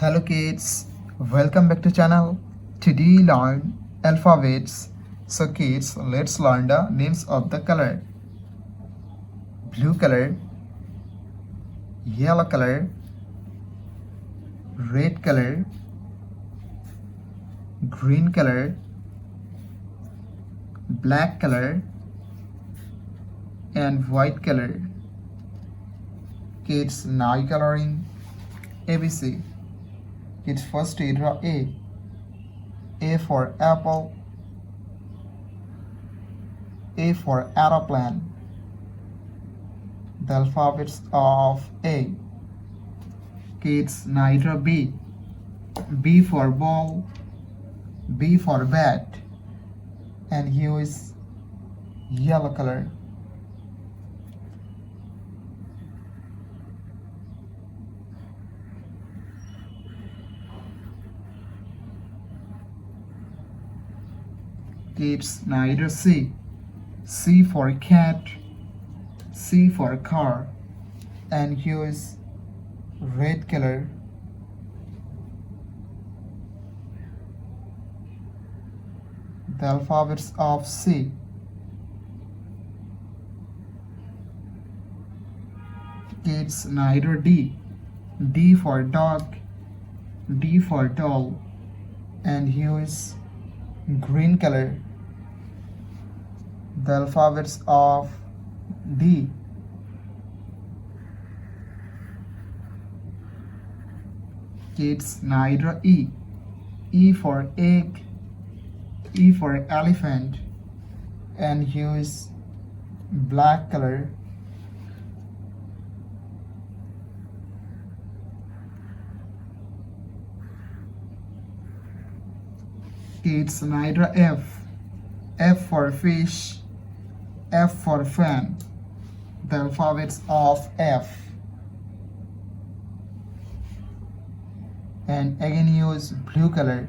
Hello kids, welcome back to channel. Today learn alphabets. So kids, let's learn the names of the color. Blue color, yellow color, red color, green color, black color, and white color. Kids, now coloring ABC. Kids, first draw A. A for apple. A for aeroplane. The alphabets of A. Kids, now draw B. B for ball. B for bat. And here is yellow color. Kids, now either C. C for cat, C for car, and here is red color. The alphabets of C. Kids, now either D. D for dog, D for doll, and here is green color. The alphabets of D. Kids, now draw E. E for egg, E for elephant, and here is black color. Kids, now draw F. F for fish, F for fan. The alphabets of F. And again use blue color.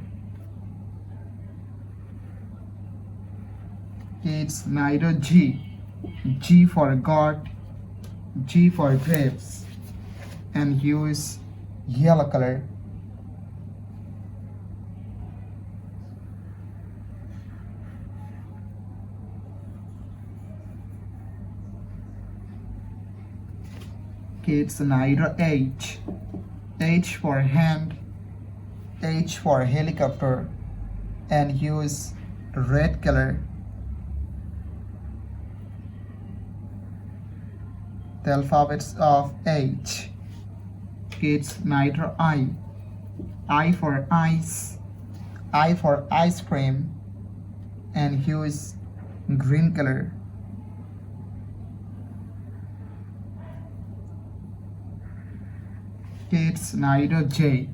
Kids, now draw G. G for goat, G for grapes, and use yellow color. Kids, now draw H. H for hand, H for helicopter, and use red color. The alphabets of H. Kids, now draw I. I for ice, I for ice cream, and use green color. Kids, now draw J.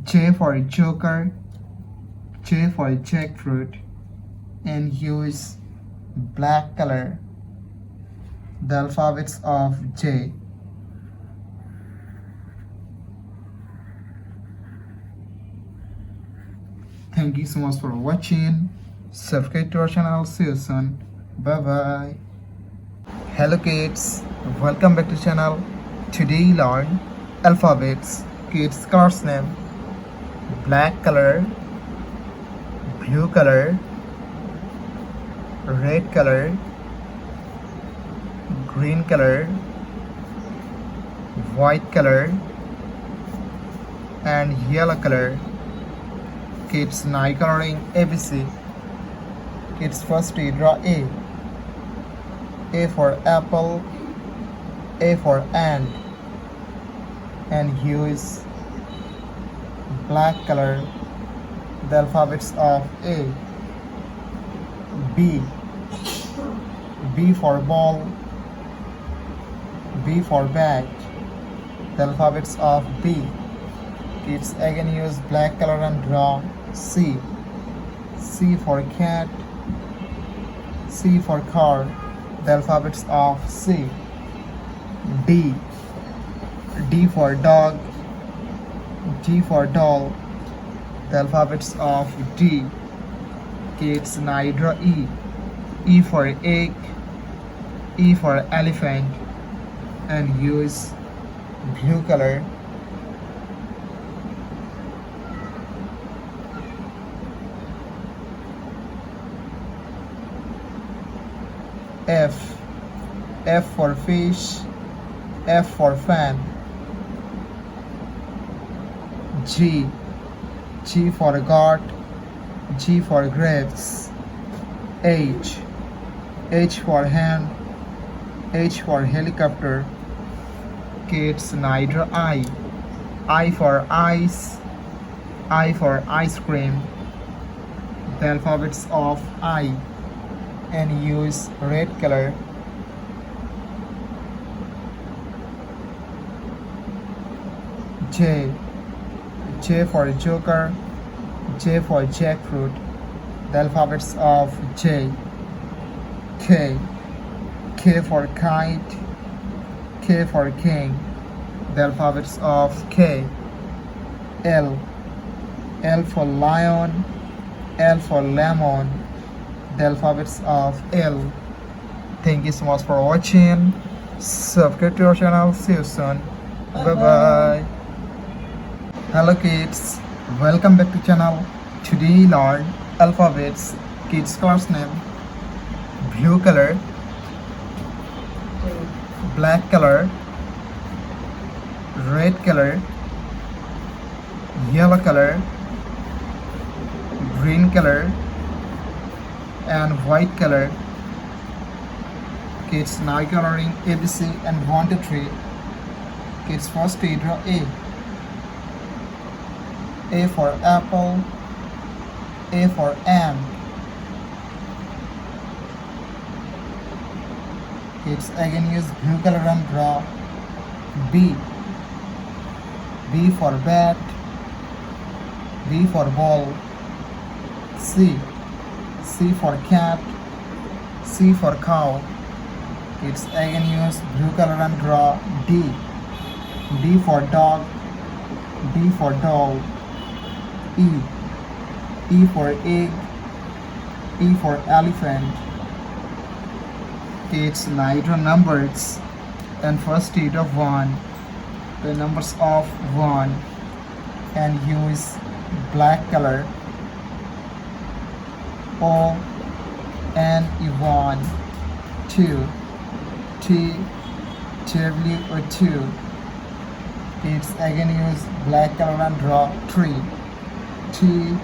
J for joker, J for jackfruit, and use black color. The alphabets of J. Thank you so much for watching. Subscribe to our channel. See you soon. Bye bye. Hello kids, welcome back to channel. Today learn alphabets. Kids, colors name: black color, blue color, red color, green color, white color, and yellow color. Kids, now coloring ABC. Kids, first draw A. A for apple, A for ant, and here is black color. The alphabets of A. B. B for ball, B for bat. The alphabets of B. Kids, again use black color and draw C. C for cat, C for car. The alphabets of C. D. D for dog, D for doll. The alphabets of D. Kids, now draw E. E for egg, E for elephant, and use blue color. F. F for fish. F for fan. G. G for goat. G for grapes. H. H for hand. H for helicopter. Kids neither I. I for ice. I for ice cream. The alphabets of I, and use red color. J. J for joker. J for jackfruit. The alphabets of J. K. K for kite. K for king. The alphabets of K. L. L for lion. L for lemon. The alphabets of L. Thank you so much for watching. Subscribe to our channel. See you soon. Bye bye. Hello kids, welcome back to channel. Today learn alphabets. Kids class name: blue color, black color, red color, yellow color, green color, and white color. Kids now coloring ABC and 1 to 3. Kids first draw A. A for apple. A for ant. Kids again use blue color and draw B. B for bat. B for ball. C. C for cat. C for cow. Kids again use blue color and draw D. D for dog. D for doll. E. E for egg. E for elephant. Kids now draw numbers, and first draw 1. The numbers of 1, and use black color. O N E 1. 2. T W or 2. Kids again use black color and draw 3. T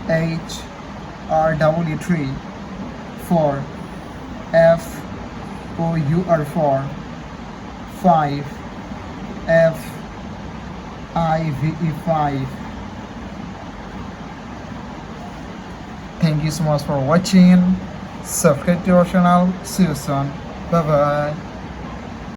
H R W 3. 4. F O U R 4. 5. F I V E 5. Thank you so much for watching. Subscribe to our channel. See you soon. Bye bye.